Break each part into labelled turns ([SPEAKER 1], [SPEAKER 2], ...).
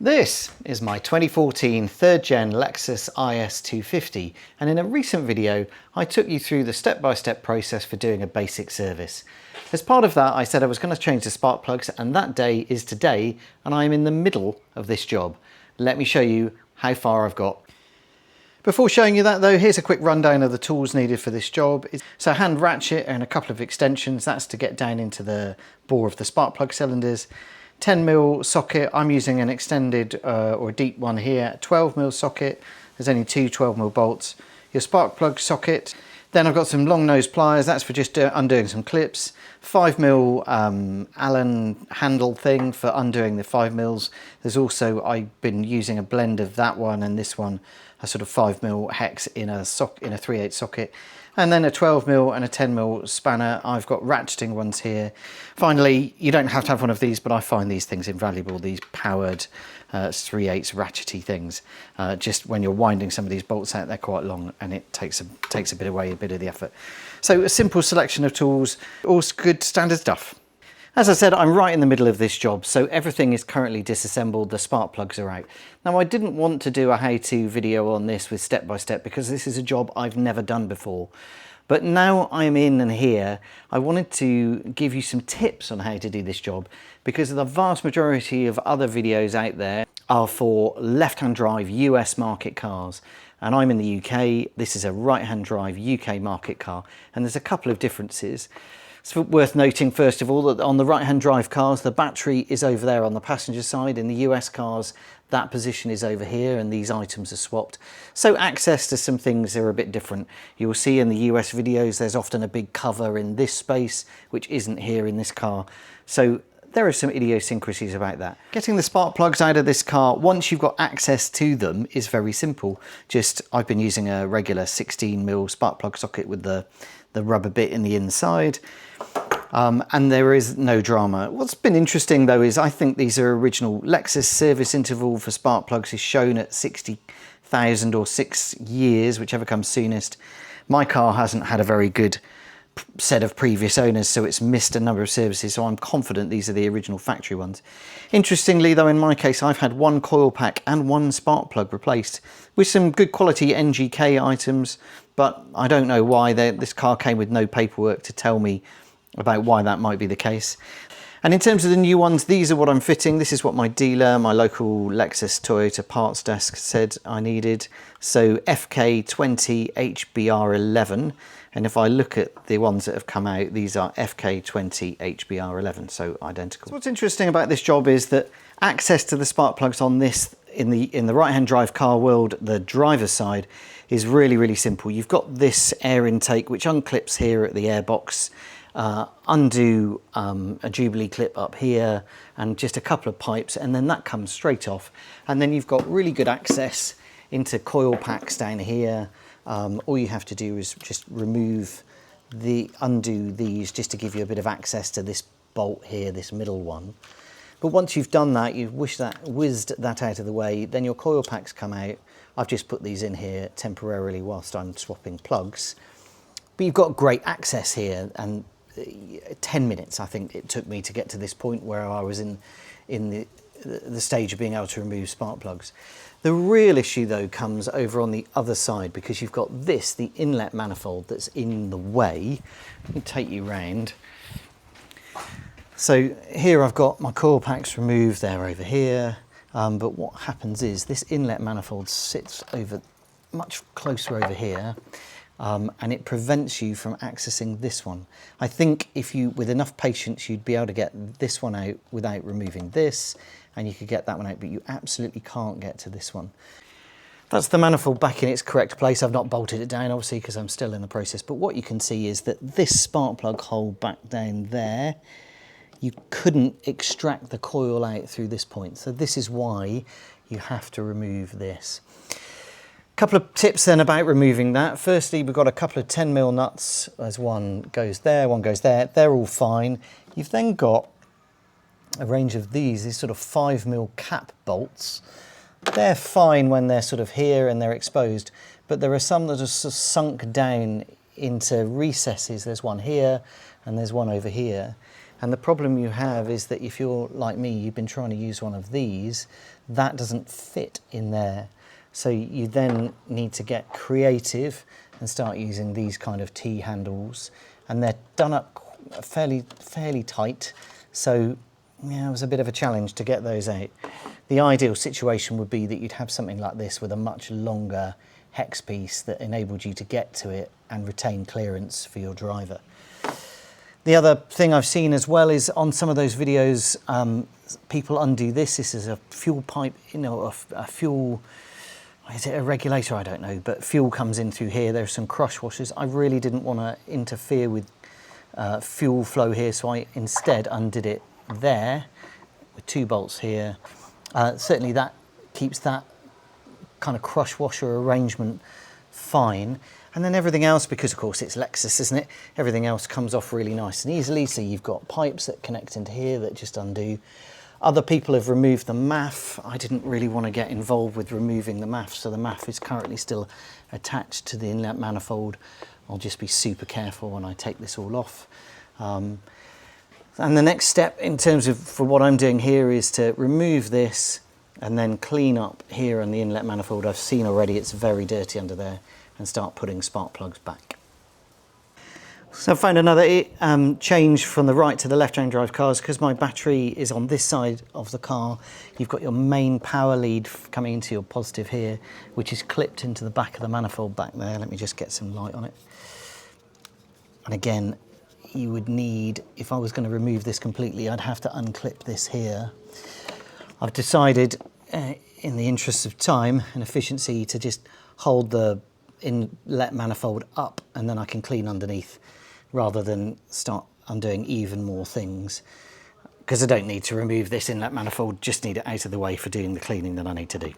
[SPEAKER 1] This is my 2014 third gen Lexus IS250, and in a recent video I took you through the step-by-step process for doing a basic service. As part of that I said I was going to change the spark plugs, and that day is today, and I'm in the middle of this job. Let me show you how far I've got. Before showing you that though, here's a quick rundown of the tools needed for this job. So a hand ratchet and a couple of extensions, that's to get down into the bore of the spark plug cylinders. 10mm socket, I'm using an extended or a deep one here, 12mm socket, there's only two 12mm bolts. Your spark plug socket, then I've got some long nose pliers, that's for just undoing some clips. 5mm Allen handle thing for undoing the 5mm. There's also, I've been using a blend of that one and this one, a sort of 5mm hex in a 3/8 socket. And then a 12mm and a 10mm spanner. I've got ratcheting ones here. Finally, you don't have to have one of these, but I find these things invaluable, these powered 3/8 ratchety things. Just when you're winding some of these bolts out, they're quite long and it takes a bit away, a bit of the effort. So a simple selection of tools, all good standard stuff. As I said, I'm right in the middle of this job, so everything is currently disassembled, the spark plugs are out. Now I didn't want to do a how-to video on this with step-by-step because this is a job I've never done before. But now I'm in and here, I wanted to give you some tips on how to do this job, because the vast majority of other videos out there are for left-hand drive US market cars. And I'm in the UK, this is a right-hand drive UK market car, and there's a couple of differences. It's worth noting, first of all, that on the right-hand drive cars, the battery is over there on the passenger side. In the US cars, that position is over here and these items are swapped. So access to some things are a bit different. You'll see in the US videos, there's often a big cover in this space, which isn't here in this car. So there are some idiosyncrasies about that. Getting the spark plugs out of this car, once you've got access to them, is very simple. I've been using a regular 16mm spark plug socket with the rubber bit in the inside. And there is no drama. What's been interesting though is I think these are original. Lexus service interval for spark plugs is shown at 60,000 or 6 years, whichever comes soonest. My car hasn't had a very good set of previous owners, so it's missed a number of services, so I'm confident these are the original factory ones. Interestingly though, in my case, I've had one coil pack and one spark plug replaced with some good quality NGK items, but I don't know why. This car came with no paperwork to tell me about why that might be the case. And in terms of the new ones, these are what I'm fitting. This is what my dealer, my local Lexus Toyota parts desk, said I needed. So FK20 HBR11. And if I look at the ones that have come out, these are FK20 HBR11, so identical. So what's interesting about this job is that access to the spark plugs on this, in the right-hand drive car world, the driver's side, is really, really simple. You've got this air intake, which unclips here at the airbox. Undo a Jubilee clip up here and just a couple of pipes, and then that comes straight off. And then you've got really good access into coil packs down here. All you have to do is just undo these just to give you a bit of access to this bolt here, this middle one. But once you've done that, you've whizzed that out of the way, then your coil packs come out. I've just put these in here temporarily whilst I'm swapping plugs. But you've got great access here, and 10 minutes I think it took me to get to this point where I was in the stage of being able to remove spark plugs. The real issue though comes over on the other side, because you've got this, the inlet manifold, that's in the way. Let me take you round. So here I've got my coil packs removed, they're over here. But what happens is this inlet manifold sits much closer over here. And it prevents you from accessing this one. I think if you, with enough patience, you'd be able to get this one out without removing this, and you could get that one out, but you absolutely can't get to this one. That's the manifold back in its correct place. I've not bolted it down, obviously, because I'm still in the process, but what you can see is that this spark plug hole back down there, you couldn't extract the coil out through this point. So this is why you have to remove this. Couple of tips then about removing that. Firstly, we've got a couple of 10mm nuts, as one goes there, one goes there. They're all fine. You've then got a range of these sort of 5mm cap bolts. They're fine when they're sort of here and they're exposed, but there are some that are sort of sunk down into recesses. There's one here and there's one over here. And the problem you have is that if you're like me, you've been trying to use one of these, that doesn't fit in there. So you then need to get creative and start using these kind of T-handles, and they're done up fairly tight. So yeah, it was a bit of a challenge to get those out. The ideal situation would be that you'd have something like this with a much longer hex piece that enabled you to get to it and retain clearance for your driver. The other thing I've seen as well is on some of those videos, people undo this. This is a fuel pipe, you know, a fuel, is it a regulator? I don't know, but fuel comes in through here. There's some crush washers. I really didn't want to interfere with fuel flow here, so I instead undid it there with 2 bolts here. Certainly that keeps that kind of crush washer arrangement fine. And then everything else, because of course it's Lexus, isn't it? Everything else comes off really nice and easily. So you've got pipes that connect into here that just undo. Other people have removed the MAF. I didn't really want to get involved with removing the MAF, so the MAF is currently still attached to the inlet manifold. I'll just be super careful when I take this all off. And the next step in terms of for what I'm doing here is to remove this and then clean up here on the inlet manifold. I've seen already it's very dirty under there, and start putting spark plugs back. So I found another change from the right to the left-hand drive cars. Because my battery is on this side of the car, you've got your main power lead coming into your positive here, which is clipped into the back of the manifold back there. Let me just get some light on it. And again, you would need, if I was going to remove this completely, I'd have to unclip this here. I've decided, in the interest of time and efficiency, to just hold the inlet manifold up and then I can clean underneath, rather than start undoing even more things. Because I don't need to remove this inlet manifold, just need it out of the way for doing the cleaning that I need to do.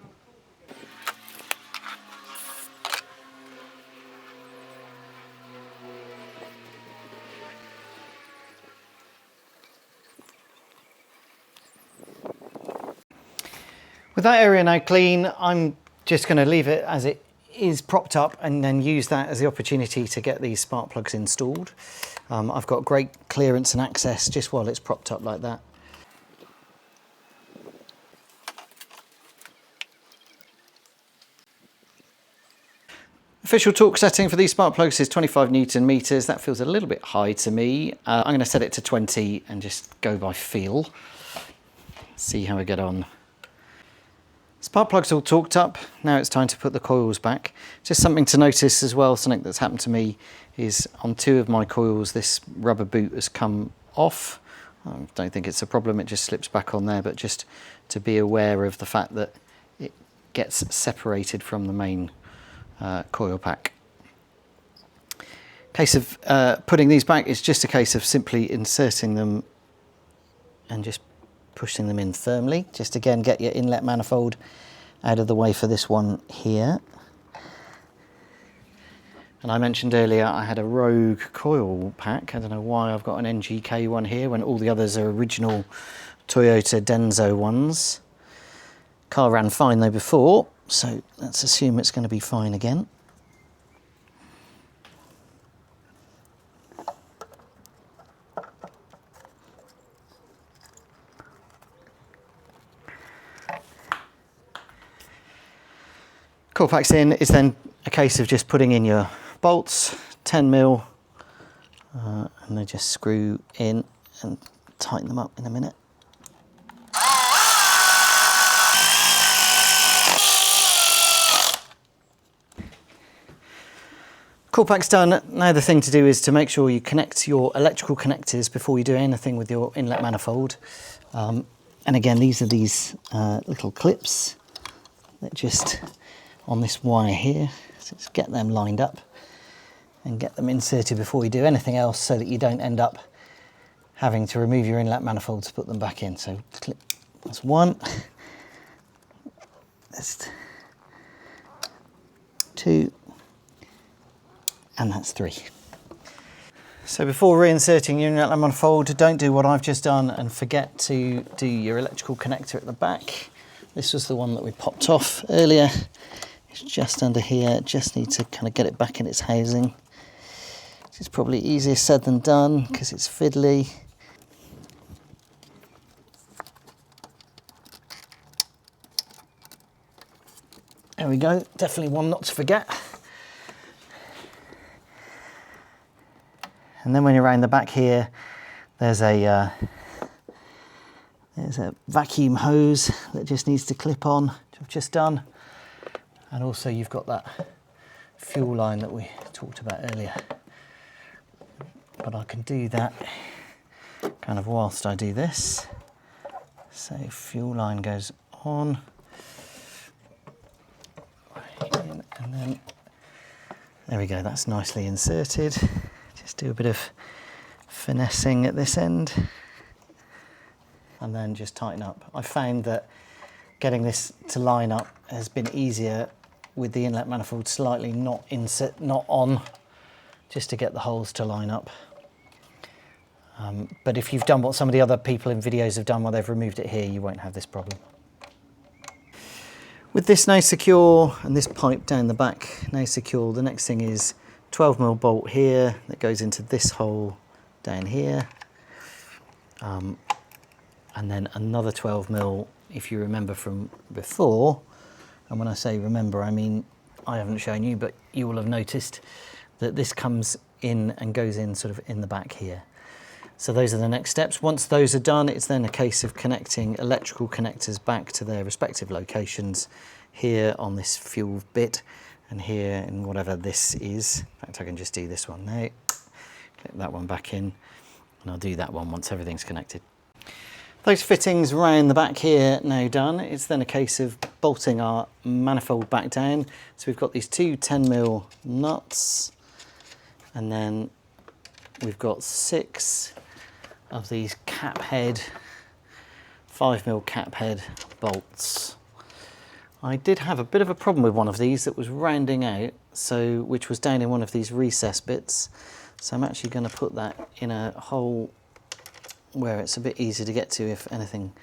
[SPEAKER 1] With that area now clean, I'm just going to leave it as it is propped up and then use that as the opportunity to get these spark plugs installed. I've got great clearance and access just while it's propped up like that. Official torque setting for these spark plugs is 25 Newton meters. That feels a little bit high to me. I'm going to set it to 20 and just go by feel. See how we get on. Spark plugs all torqued up. Now it's time to put the coils back. Just something to notice as well, something that's happened to me, is on 2 of my coils this rubber boot has come off. I don't think it's a problem, it just slips back on there, but just to be aware of the fact that it gets separated from the main coil pack. Case of putting these back is just a case of simply inserting them and just pushing them in firmly. Just again, get your inlet manifold out of the way for this one here. And I mentioned earlier I had a Rogue coil pack. I don't know why I've got an NGK one here when all the others are original Toyota Denso ones. Car ran fine though before, so let's assume it's going to be fine again. Coil pack's in, it's then a case of just putting in your bolts, 10mm, and they just screw in and tighten them up in a minute. Coil pack's done. Now the thing to do is to make sure you connect your electrical connectors before you do anything with your inlet manifold. And again, these are these little clips that just on this wire here, so just get them lined up and get them inserted before you do anything else, so that you don't end up having to remove your inlet manifold to put them back in. So clip, that's one, that's 2, and that's 3. So before reinserting your inlet manifold, don't do what I've just done and forget to do your electrical connector at the back. This was the one that we popped off earlier. It's just under here, just need to kind of get it back in its housing. It's probably easier said than done because it's fiddly. There we go, definitely one not to forget. And then when you're around the back here, there's a vacuum hose that just needs to clip on, which I've just done. And also you've got that fuel line that we talked about earlier. But I can do that kind of whilst I do this. So fuel line goes on. And then, there we go, that's nicely inserted. Just do a bit of finessing at this end. And then just tighten up. I found that getting this to line up has been easier with the inlet manifold slightly not on, just to get the holes to line up. But if you've done what some of the other people in videos have done where they've removed it here, you won't have this problem. With this now secure and this pipe down the back now secure, the next thing is 12mm bolt here that goes into this hole down here. And then another 12mm, if you remember from before, and when I say remember, I mean I haven't shown you, but you will have noticed that this comes in and goes in sort of in the back here. So those are the next steps. Once those are done, it's then a case of connecting electrical connectors back to their respective locations, here on this fuel bit and here in whatever this is. In fact, I can just do this one now, clip that one back in, and I'll do that one once everything's connected. Those fittings around the back here now done, it's then a case of bolting our manifold back down. So we've got these two 10mm nuts, and then we've got 6 of these cap head, 5mm cap head bolts. I did have a bit of a problem with one of these that was rounding out, which was down in one of these recess bits. So I'm actually going to put that in a hole where it's a bit easier to get to if anything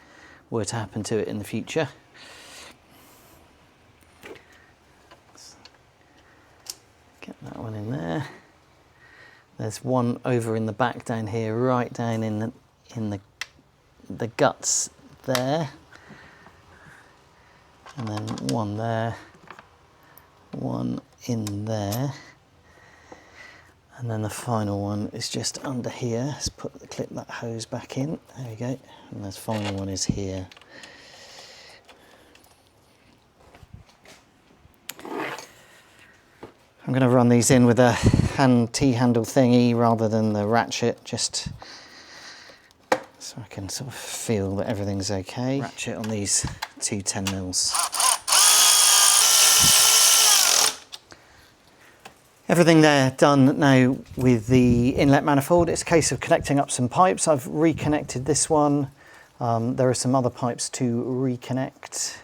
[SPEAKER 1] were to happen to it in the future. Get that one in there. There's one over in the back down here, right down in the guts there. And then one there, one in there. And then the final one is just under here. Let's clip that hose back in. There we go. And the final one is here. I'm going to run these in with a T-handle thingy rather than the ratchet, just so I can sort of feel that everything's okay. Ratchet on these two 10mm. Everything there done now with the inlet manifold. It's a case of connecting up some pipes. I've reconnected this one. There are some other pipes to reconnect,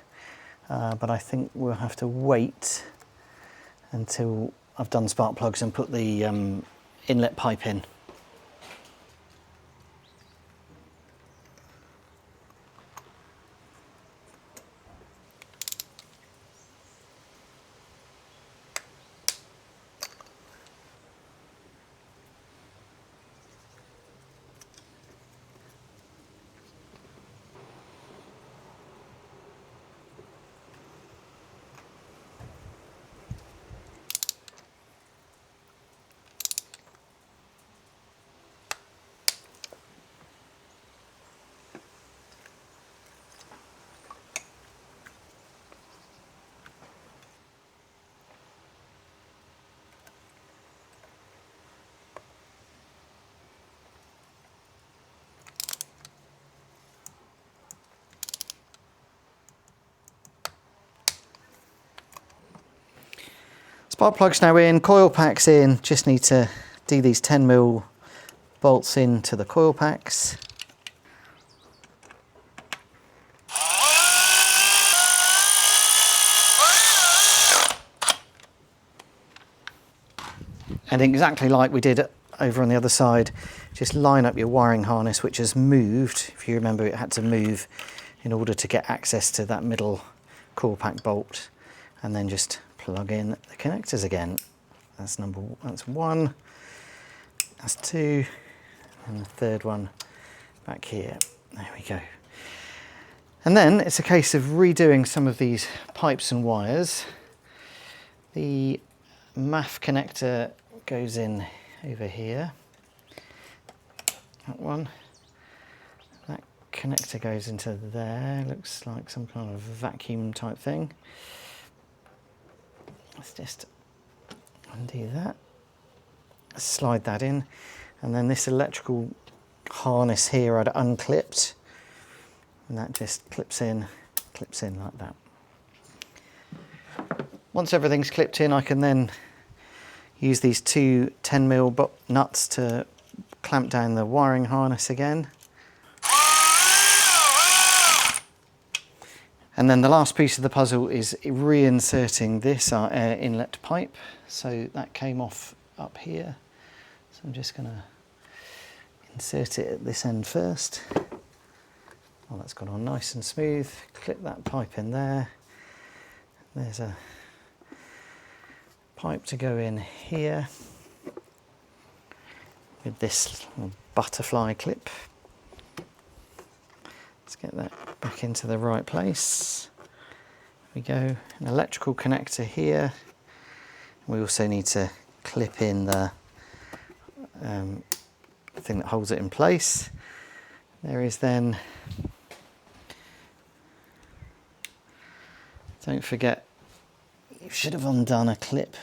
[SPEAKER 1] but I think we'll have to wait until I've done spark plugs and put the inlet pipe in. Spark plugs now in, coil packs in, just need to do these 10mm bolts into the coil packs. And exactly like we did over on the other side, just line up your wiring harness, which has moved. If you remember, it had to move in order to get access to that middle coil pack bolt, and then just plug in the connectors again. That's one, that's 2, and the third one back here. There we go. And then it's a case of redoing some of these pipes and wires. The MAF connector goes in over here. That one. That connector goes into there. Looks like some kind of vacuum type thing. Let's just undo that. Slide that in, and then this electrical harness here I'd unclipped, and that just clips in like that. Once everything's clipped in, I can then use these two 10mm nuts to clamp down the wiring harness again. And then the last piece of the puzzle is reinserting this air inlet pipe. So that came off up here. So I'm just going to insert it at this end first. Well, that's gone on nice and smooth. Clip that pipe in there. There's a pipe to go in here with this butterfly clip. Let's get that back into the right place. There we go. An electrical connector here. We also need to clip in the thing that holds it in place. There is then, don't forget, you should have undone a clip,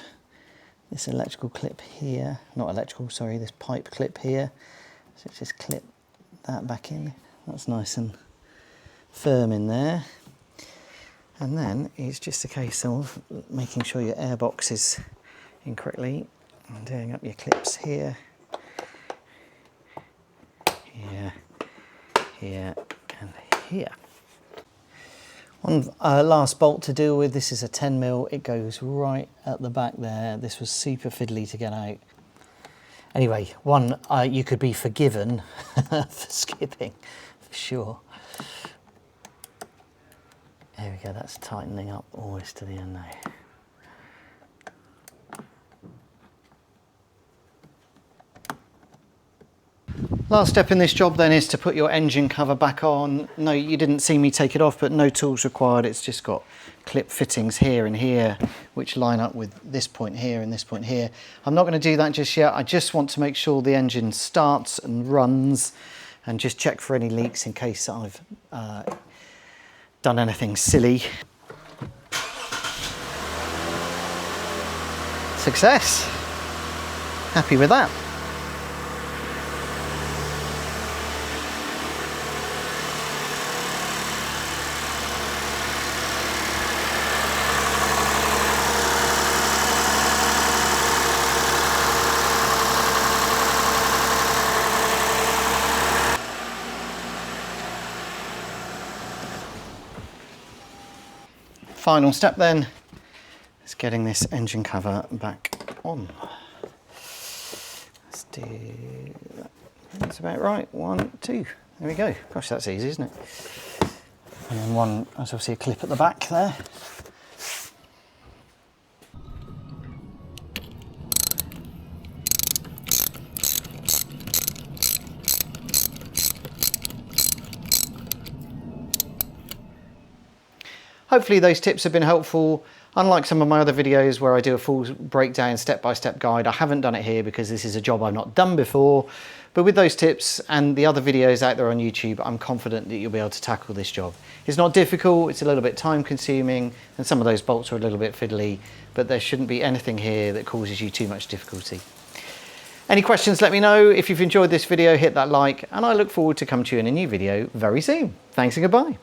[SPEAKER 1] this electrical clip here, not electrical, sorry, this pipe clip here. So just clip that back in. That's nice and firm in there. And then it's just a case of making sure your airbox is in correctly and doing up your clips here, here, here, and here. One last bolt to deal with. This is a 10mm. It goes right at the back there. This was super fiddly to get out. Anyway, you could be forgiven for skipping, for sure. There we go, that's tightening up always to the end now. Last step in this job then is to put your engine cover back on. No, you didn't see me take it off, but no tools required. It's just got clip fittings here and here, which line up with this point here and this point here. I'm not going to do that just yet. I just want to make sure the engine starts and runs and just check for any leaks in case I've done anything silly. Success. Happy with that. Final step then is getting this engine cover back on. Let's do that. That's about right. 1, 2. There we go. Gosh, that's easy, isn't it? And then one, there's obviously a clip at the back there. Hopefully those tips have been helpful. Unlike some of my other videos where I do a full breakdown step-by-step guide, I haven't done it here because this is a job I've not done before. But with those tips and the other videos out there on YouTube, I'm confident that you'll be able to tackle this job. It's not difficult, it's a little bit time consuming, and some of those bolts are a little bit fiddly, but there shouldn't be anything here that causes you too much difficulty. Any questions, let me know. If you've enjoyed this video, hit that like, and I look forward to coming to you in a new video very soon. Thanks and goodbye.